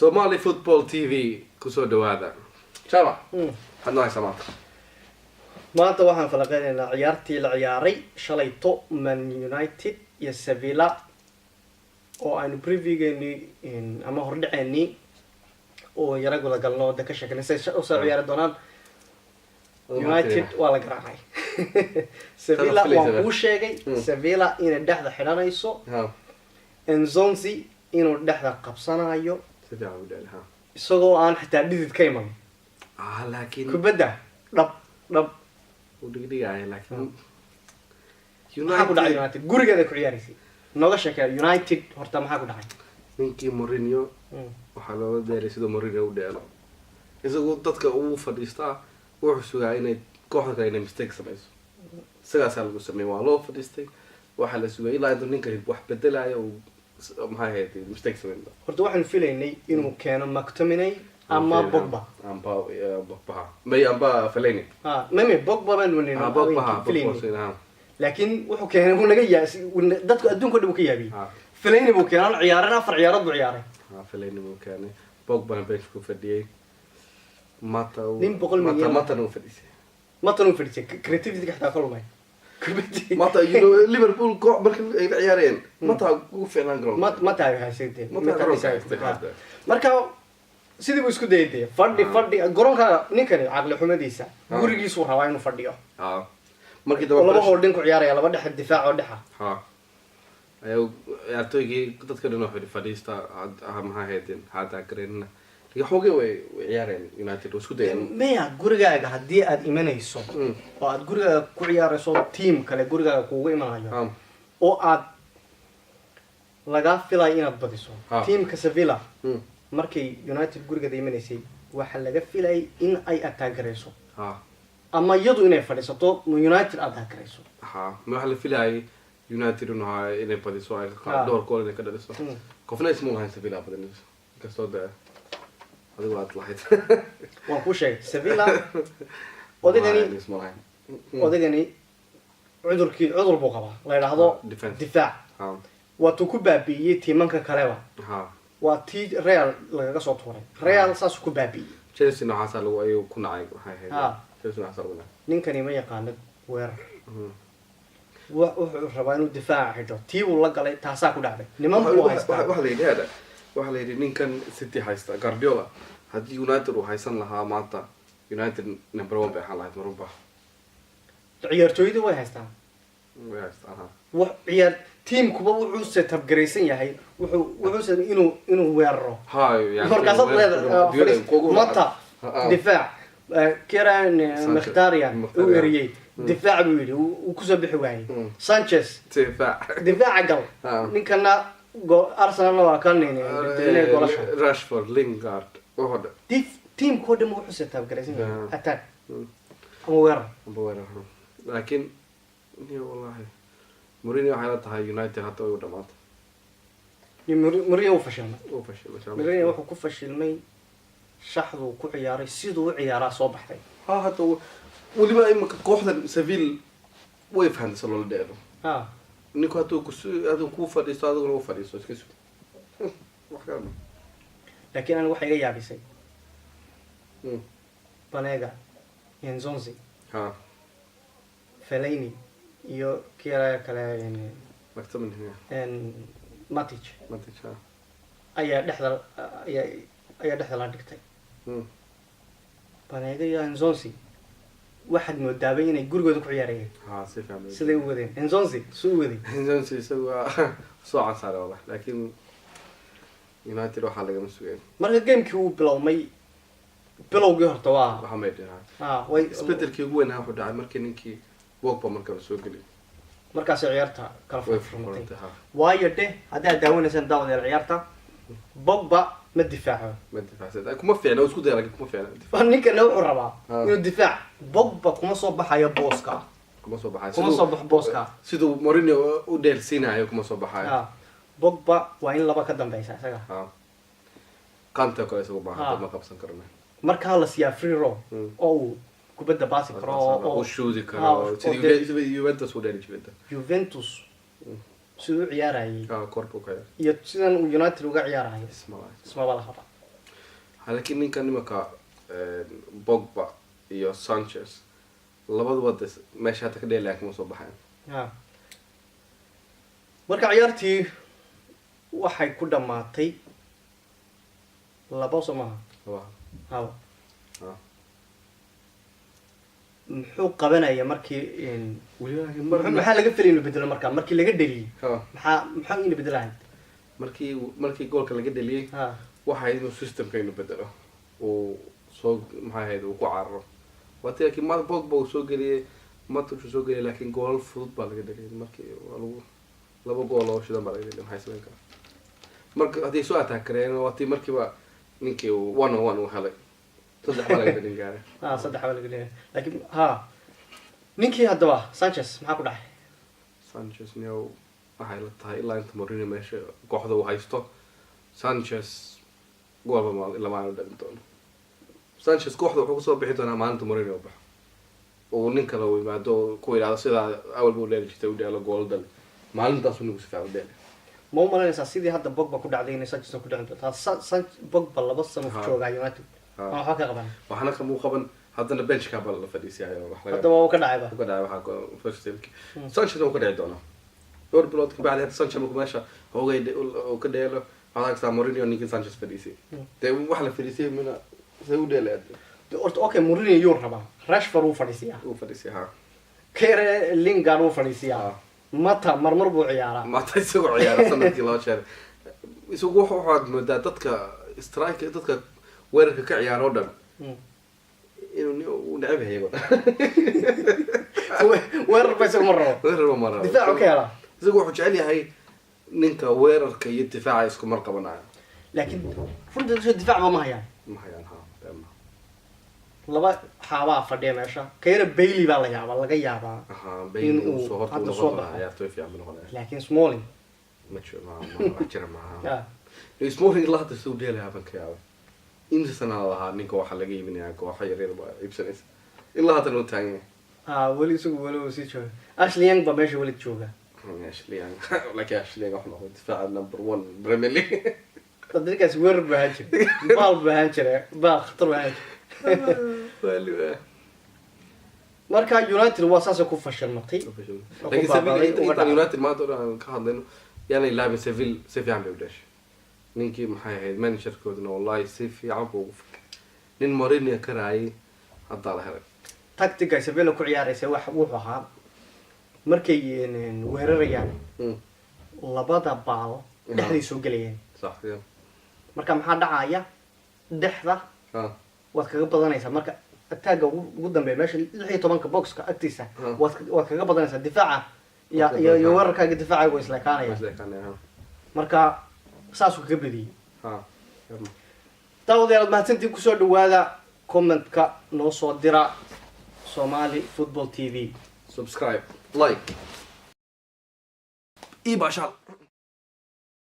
Somali Football TV kusoo dhawaada. Shaba. Hadna samaata. maanta waxaan falaqeynaynaa ciyaartii la ciyaaray shalayto Man United iyo Sevilla oo aynu preview-geeni ama hordhaceeni oo yara guda galno wada ka sheegnay say u soo ciyaari doonaan. United waa la garaacay. Sevilla waa uu sheegay Sevilla inay dhaxda xidhanayso. Enzonzi inuu dhaxda qabsanayo. Sevilla u dhalha. isagoo aan xitaa dhidid ka iman. Laakiin kubadda dhab u dhigay laakiin United gurigeeda ku ciyaaraysay. Nooga sheekay United horta maxaa ku dhacay? ninkii Mourinho waxa loo deeray sida Mourinho u dheelo. Isagoo dadka uu fadhiistaa wuxuu sugaa inay kooxda kale inay mistake samayso. Sidaas lagu sameeyay waa loo fadhiistay waxa la sugay ilaa inuu ninka wax bedelayo maxay ahayd mistake sameeyay. Horta waxaan filaynay inuu keeno McTominay ama Pogba. Pogba. May amba Fellaini. Mame Pogba baan waneenay. Pogba. laakiin wuxuu keenay uu naga yaasi dadku adduunka dib u ka yaabiyay. Fellaini buu keenay ciyaaran afar ciyaarood buu ciyaaray. Fellaini buu keenay. Pogba bench ku fadhiyay. Mata uu fadhisay. Mata uu fadhisay. Creativity ka xataa kulmay. Mata Liverpool go markii ay ciyaareen. Mata ugu fiican garoon. Mata ay haysatay. Marka sidii buu isku dayay fadhi garoonka ninkani aqli xumadiisa gurigiisu rabaa inuu fadhiyo. markii daba laba holding ku ciyaaraya laba dhex difaac oo dhexa. ciyaartooygii dadka dhan waxay fadhiista maxaa heedeen hada gareena. xoogay way ciyaareen United isku dayeen. Maya gurigaaga hadii aad imanayso oo aad gurigaaga ku ciyaarayso team kale gurigaaga kuugu imanayo oo aad laga filay inaad badiso. Teamka Sevilla markay United gurigeeda imanaysay waxa laga filay in ay attack gareyso. ama iyadu inay fadhiisato United attack gareyso. ma waxa la filay United inay badiso ay door gool inay ka dhaliso. qofna ismu lahayn Sevilla badinayso. Kasoo daa adigu aad lahayd. waan ku sheegay Sevilla odagani cudur buu qabaa la yiraahdo difaac. waa tuu ku baabiyay tiimanka kaleba. waa tii Real laga soo tuuray. Real saas ku baabiyay. Chelsea noocaas lagu ayuu ku nacay waxay ahayd. Chelsea noocaas lagu nacay. ninkani ma yaqaan weerar. wuxuu rabaa inuu difaac xidho. tii uu la galay taasaa ku dhacday. niman buu haystaa. waxa la yidhi ninkan City haysta Guardiola haddii United uu haysan lahaa maanta United number 1 bay ahaan lahayd marba. ciyaartooydu way haystaan. wax ciyaar team kuba wuxuu set up gareysan yahay wuxuu sameeyay inuu weeraro. markaas mata difaac Kieran Mkhitaryan uu eriyay difaac buu yiri uu ku soo bixi waayay. Sanchez difaac gal ninkana Arsenal waa kan inay goolasho. Rashford Lingard wada team kooda ma wuxuu set up gareysan yahay attack ama weerar. laakiin wallahi Mourinho waxa la tahay United hadda way u dhamaatay. Mourinho uu fashilmay. Mourinho wuxuu ku fashilmay shaxdu ku ciyaaray sidoo ciyaaraa soo baxday. hadda waliba imka kooxda Sevilla way fahansan loo dheero. ninku haduu ku fadhiisto aduguna u fadhiisto iska soo. laakiin aniga waxa iga yaabisay. Banega Enzonzi Fellaini iyo kira kale Matic ayaa dhexda la dhigtay. Banega iyo Enzonzi waxaad moodaabay inay gurigooda ku ciyaarayeen. si fahmay siday u wadeen. Enzonzi soo waday. Enzonzi soo casara wala laakiin United waxa laga masuulay. marka gamekii uu bilowgii horta waa Mohamed way isbedelkii ugu weyn wuxuu dhacay markii ninkii Pogba markaa soo galay. markaas ciyaarta kala furfurmatay. waayo hadaa daawanaysan daawada ciyaarta Pogba ma difaaco. kuma fiicna isku day laakiin kuma fiicna. ninkana wuxuu rabaa inuu difaac. Pogba kuma soo baxayo booska. kuma soo baxo booska. sidoo Mourinho u dheelsiinayo kuma soo baxayo. Pogba waa in laba ka dambaysa isaga. Kante kale isagoo baahan ma qabsan karna. marka la siyaa free roll oo kubadda baasi karo oo shoodi karo sidii Juventus u dheeli jirta. Juventus sidoo ciyaarayay korpo kale iyo sidan United uga ciyaarayay isma wala haba. laakiin ninkan nimanka Pogba iyo Sanchez labaduba meesha hata ka dheelaya kuma soo baxayan marka ciyaartii waxay ku dhamaatay 2 Soomaa hawa muxuu qabanaya markii maxaa laga filayay inuu bedelo markii laga dhaliyay maxaa inuu bedelahay markii goolka laga dhaliyay waxa inuu systemka inuu bedelo oo soo maxay ahayd uu ku cararo waati laakiin ma Pogba uu soo geliyay Matic uu soo geliyay laakiin gool fudud baa laga dhaliyay markii lagu 2 gool oo shidan baa laga dhaliyay maxay sameyn karaa marka hadii soo attack kareen waati markiiba ninkii 1-1 uu helay saddex baa laga dhalin gaaray saddex baa laga dhalin laakiin ninkii hadaba Sanchez maxaa ku dhacay Sanchez niyow waxay la tahay ilaa inta Mourinho meesha kooxda uu haysto Sanchez goolba ma lama dhalin doono Sanchez kooxda wuxuu soo bixi doonaa maalinta Mourinho u baxo oo nin kale uu yimaado ku yiraahdo sida awal buu leeyahay jirtay uu dhalo gool dal maalintaas uu si fiican dhalay ma u malaynaysaa sidii hadda Pogba ku dhacday inay Sanchez ku dhacdo Pogba 2 sano ku joogaa United waxa ka qaban waxana ka muu qaban haddana benchka bal la fadhiisay wax laga hadda waa ka dhacayba waxa first team Sanchez uu ka dhacay doona door bilood ka bacdi Sanchez uu meesha hoogay oo ka dheelo waxaa Mourinho ninka Sanchez fadhiisay de wax la fadhiisay mina soo dheelay okay Mourinho yuu rabaa Rashford uu fadhiisay Kere Lingard uu fadhiisay mata marmar buu ciyaaraa mata isagoo ciyaara sanadkii loo sheegay isugu wuxuu moodaa dadka strike dadka weerarka ka ciyaaro oo dhan inuu nacab yahay weerar baa isagoo marro difaac ka yara isagoo wuxuu jecel yahay ninka weerarka iyo difaaca isku mar qabanaya laakiin runtii difaac ma hayaan laba xaabaa fadhiya meesha kayra Bailey baa laga yaabaa inuu soo horto soo baxaya toy fiican noqonaya laakiin Smalling ma jira ma Smalling la hadda soo dheelaya banka imsa sana lahaa ninka waxa laga iibinayaa kooxo yaryar baa iibsanaysa ilaa hadda loo taagay wali isugu wali sii jooga Ashley Young ba meesha wali jooga Ashley Young Ashley Young waxa difaaca number 1 Premier League dadkaas weerar baa jira baal baa jira baa khatar baa marka United waa saas ku fashilmatay laakiin Sevilla United ma doonaan ka hadlayno yani laabin Sevilla si fiican bay u dhashay ninkii maxay ahayd managerkoodna wallahi si fiican buu ugu fikray nin Mourinho ka raayay hadda la helay tactics Sevilla ku ciyaaraysa wax wuxuu ahaa markay weerarayaan labada baal dhexday soo galayeen sax marka maxaa dhacaya dhexda waad kaga badanaysaa marka attacka ugu dambeeya meesha 16 boxka agtiisa waad kaga badanaysaa difaaca iyo weerarkaaga difaaca way isla kaanayaan marka saas uu kaga badiyay dawdeed mahadsantii ku soo dhawaada comment-ka noo soo dira Somali Football TV subscribe like ibashal